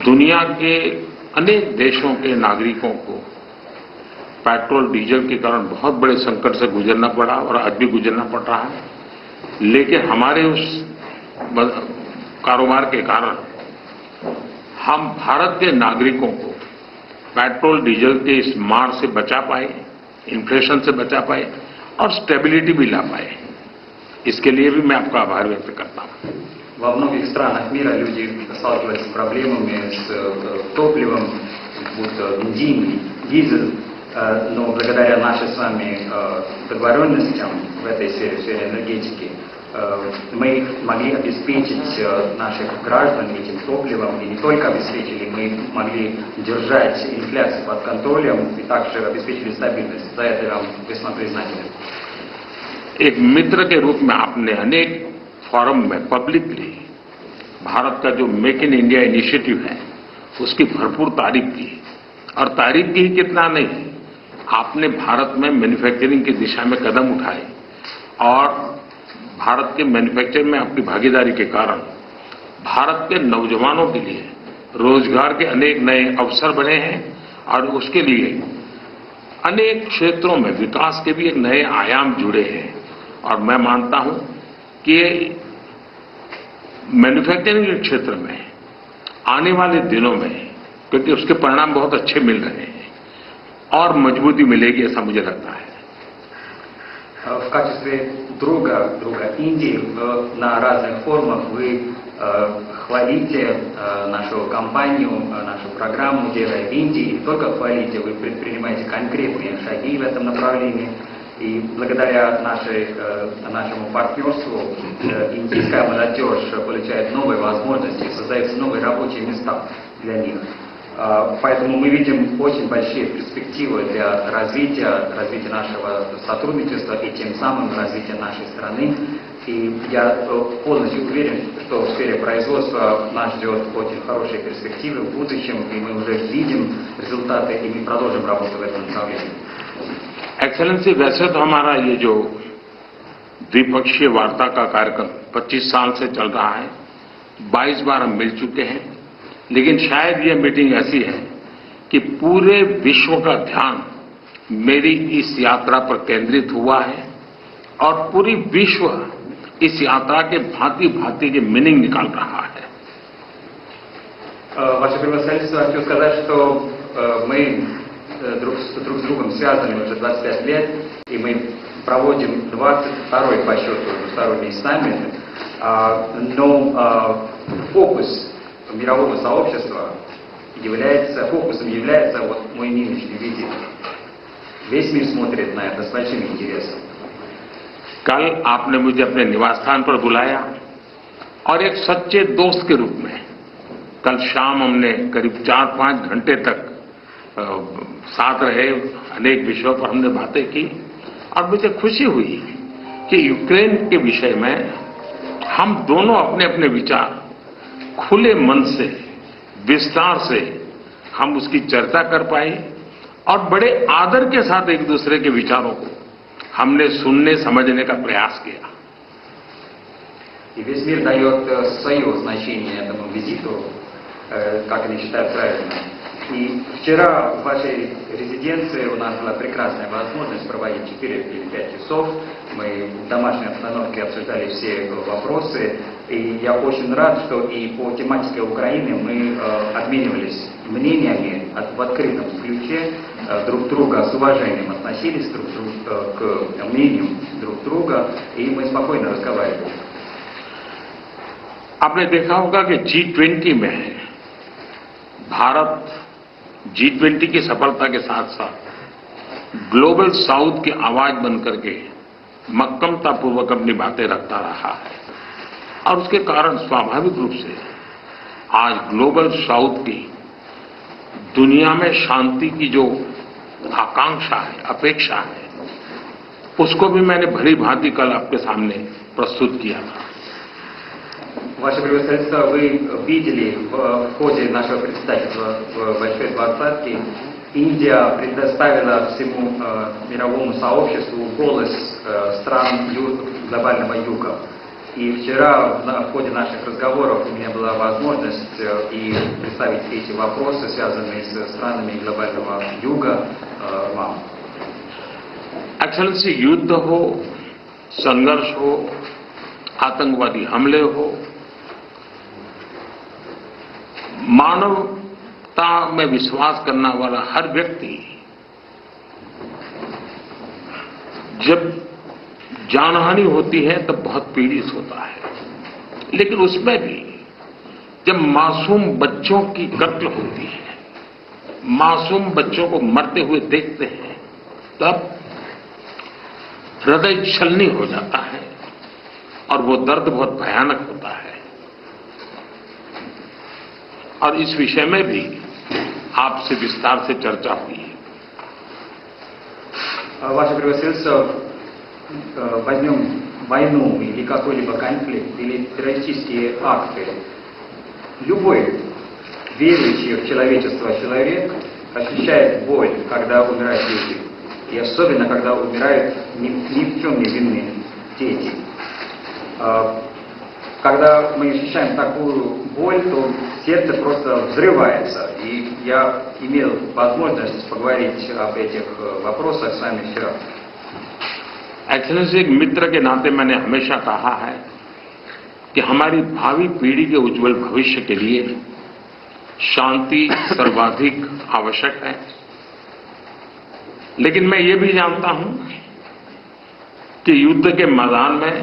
दुनिया के अनेक देशों के नागरिकों को पेट्रोल डीजल के कारण बहुत बड़े संकट से गुजरना पड़ा और आज भी गुजरना पड़ रहा है, लेकिन हमारे उस कारोबार के कारण हम भारत के नागरिकों को पेट्रोल डीजल के इस मार से बचा पाए, इन्फ्लेशन से बचा पाए और स्टेबिलिटी भी ला पाए। इसके लिए भी मैं आपका आभार व्यक्त करता हूं। Во многих странах мира люди сталкивались с проблемами с топливом, будто бензин, дизель, но благодаря нашей с вами договоренностям в этой сфере, в сфере энергетики, мы могли обеспечить наших граждан этим топливом, и не только обеспечили, мы могли держать инфляцию под контролем и также обеспечили стабильность. За это я вам весьма признателен. एक मित्र के रूप में आपने अनेक फोरम में पब्लिकली भारत का जो मेक इन इंडिया इनिशिएटिव है उसकी भरपूर तारीफ की, और तारीफ की ही कितना नहीं, आपने भारत में मैन्युफैक्चरिंग की दिशा में कदम उठाए और भारत के मैन्युफैक्चरिंग में आपकी भागीदारी के कारण भारत के नौजवानों के लिए रोजगार के अनेक नए अवसर बने हैं और उसके लिए अनेक क्षेत्रों में विकास के भी एक नए आयाम जुड़े हैं। और मैं मानता हूं कि मैन्युफैक्चरिंग के क्षेत्र में आने वाले दिनों में, क्योंकि उसके परिणाम बहुत अच्छे मिल रहे हैं, और मजबूती मिलेगी ऐसा मुझे लगता है। В качестве друга Индии на разных форумах вы хвалите нашу компанию, нашу программу «Делай в Индии». Не только хвалите, вы предпринимаете конкретные шаги в этом направлении. И благодаря нашему партнерству индийская молодежь получает новые возможности, создаются новые рабочие места для них. Поэтому мы видим очень большие перспективы для развития нашего сотрудничества и тем самым развития нашей страны. И я полностью уверен, что в сфере производства нас ждет очень хорошие перспективы в будущем, и мы уже видим результаты, и мы продолжим работу в этом направлении. एक्सेलेंसी, वैसे तो हमारा ये जो द्विपक्षीय वार्ता का कार्यक्रम 25 साल से चल रहा है, 22 बार हम मिल चुके हैं, लेकिन शायद ये मीटिंग ऐसी है कि पूरे विश्व का ध्यान मेरी इस यात्रा पर केंद्रित हुआ है और पूरी विश्व इस यात्रा के भांति-भांति के मीनिंग निकाल रहा है। Ваше превосходительство, хочу сказать, что мы друг с другом связаны уже 25 лет, и мы проводим 22-й по счету двусторонний саммит, но фокус мирового сообщества фокусом является вот мой нынешний визит. Весь мир смотрит на это с большим интересом. कल आपने मुझे अपने निवास स्थान पर बुलाया और एक सच्चे दोस्त के रूप में कल शाम हमने करीब 4-5 घंटे तक साथ रहे, अनेक विषयों पर हमने बातें की और मुझे खुशी हुई कि यूक्रेन के विषय में हम दोनों अपने अपने विचार खुले मन से, विस्तार से हम उसकी चर्चा कर पाए और बड़े आदर के साथ एक दूसरे के विचारों को हमने सुनने समझने का प्रयास किया। И весь мир дает свое значение этому визиту, как они считают правильно. И вчера в вашей резиденции у нас была прекрасная возможность проводить 4 или 5 часов. Мы в домашней обстановке обсуждали все вопросы. И я очень рад, что и по тематике Украины мы обменивались мнениями в открытом ключе, друг друга с уважением относились к мнению друг друга, и мы спокойно разговаривали. आपने देखा होगा कि G20 में भारत G20 की सफलता के साथ साथ ग्लोबल साउथ की आवाज बनकर के मक्कमतापूर्वक अपनी बातें रखता रहा है और उसके कारण स्वाभाविक रूप से आज ग्लोबल साउथ की दुनिया में शांति की जो आकांक्षा है, अपेक्षा है, उसको भी मैंने भली भांति कल आपके सामने प्रस्तुत किया था। Ваше превосходительство, вы видели в ходе нашего председательства в Большой Двадцатке, Индия предоставила всему мировому сообществу голос стран глобального юга. И вчера в ходе наших разговоров у меня была возможность и представить эти вопросы, связанные с странами глобального юга, вам. एक्सेलेंसी, युद्ध हो, संघर्ष हो, आतंकवादी हमले हो, मानवता में विश्वास करने वाला हर व्यक्ति जब जानहानि होती है तब बहुत पीड़ित होता है। लेकिन उसमें भी जब मासूम बच्चों की कत्ल होती है, मासूम बच्चों को मरते हुए देखते हैं, तब हृदय छलनी हो जाता है और वो दर्द बहुत भयानक होता है। और इस विषय में भी आपसे विस्तार से चर्चा हुई है। Ваше превосходительство, возьмем войну или какой-либо конфликт, или террористические акты. Любой верующий в человечество человек ощущает боль, когда умирают люди. И особенно, когда умирают ни в чем не винные дети. Когда мы ощущаем такую боль, то сердце просто взрывается. И я имел возможность поговорить об этих вопросах с вами вчера. एक्सेलेंसी, एक मित्र के नाते मैंने हमेशा कहा है कि हमारी भावी पीढ़ी के उज्जवल भविष्य के लिए शांति सर्वाधिक आवश्यक है। लेकिन मैं ये भी जानता हूं कि युद्ध के मैदान में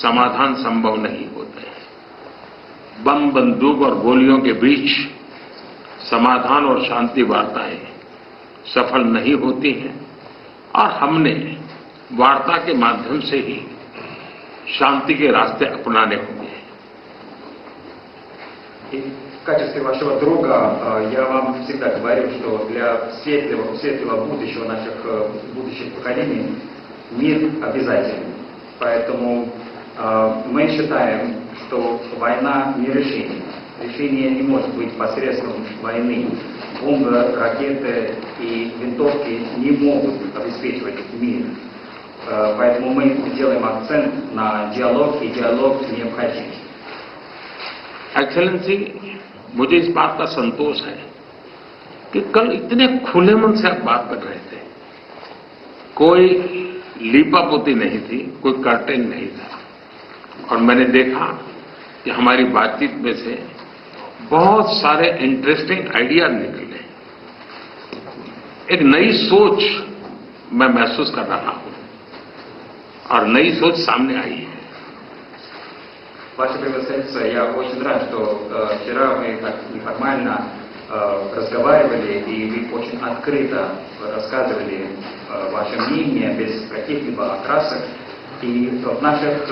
समाधान संभव नहीं होते। बम, बंदूक और गोलियों के बीच समाधान और शांति वार्ताएं सफल नहीं होती हैं और हमने वार्ता के माध्यम से ही शांति के रास्ते अपनाने होंगे। В качестве вашего друга я вам всегда говорю, что для светлого будущего наших будущих поколений мир обязателен. Поэтому мы считаем, что война не решение. Решение не может быть посредством войны. Бомбы, ракеты и винтовки не могут обеспечивать мир. Поэтому мы делаем акцент на диалог, и диалог необходим. एक्सेलेंसी, मुझे इस बात का संतोष है कि कल इतने खुले मन से आप बात कर रहे थे। कोई लीपापोती नहीं थी, कोई कर्टेन नहीं था। और मैंने देखा कि हमारी बातचीत में से बहुत सारे इंटरेस्टिंग आइडिया निकले। एक नई सोच मैं महसूस कर रहा हूं और नई सोच सामने आई है। Ваше превосходительство, я очень рад, что вчера мы так неформально разговаривали, и вы очень открыто рассказывали ваше мнение, без каких-либо окрасок. И в наших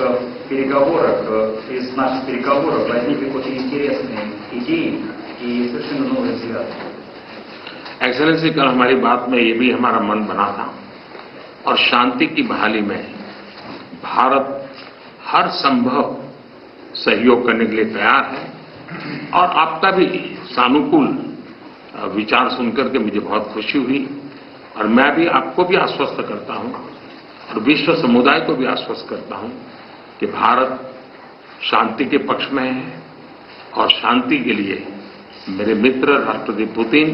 переговорах, из наших переговоров возникли очень интересные идеи и совершенно новые взгляды. एक्सेलेंसी, कल हमारी बात में ये भी हमारा मन बना था और शांति की बहाली में भारत हर संभव सहयोग करने के लिए तैयार है। और आपका भी सानुकूल विचार सुनकर के मुझे बहुत खुशी हुई और मैं भी आपको भी आश्वस्त करता हूं और विश्व समुदाय को भी आश्वस्त करता हूं कि भारत शांति के पक्ष में है और शांति के लिए मेरे मित्र राष्ट्रपति पुतिन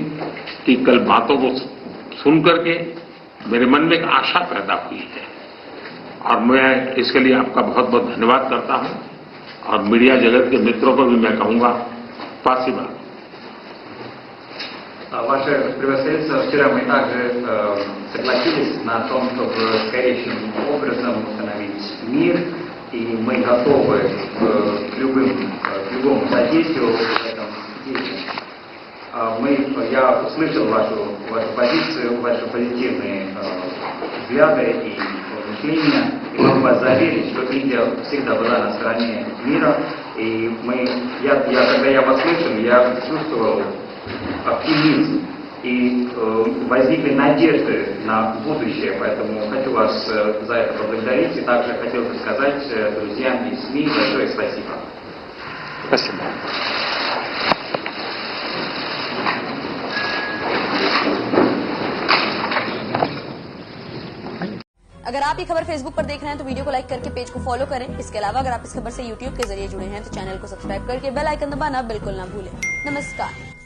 की कल बातों को सुनकर के मेरे मन में एक आशा पैदा हुई है और मैं इसके लिए आपका बहुत बहुत धन्यवाद करता हूं और मीडिया जगत के मित्रों को भी मैं कहूंगा, спасибо. Ваше превосходительство, вчера мы также согласились на том, чтобы скорейшим образом установить мир, и мы готовы к любому содействию в этом деле. Я услышал вашу позицию, ваши позитивные взгляды и мышления, и могу вас заверить, что Индия всегда была на стороне мира, и когда я вас слышал, я чувствовал оптимизм, и возникли надежды на будущее, поэтому хочу вас за это поблагодарить, и также хотел бы сказать друзьям из СМИ большое спасибо. Спасибо. अगर आप ये खबर फेसबुक पर देख रहे हैं तो वीडियो को लाइक करके पेज को फॉलो करें। इसके अलावा अगर आप इस खबर से यूट्यूब के जरिए जुड़े हैं तो चैनल को सब्सक्राइब करके बेल आइकन दबाना बिल्कुल ना भूलें। नमस्कार।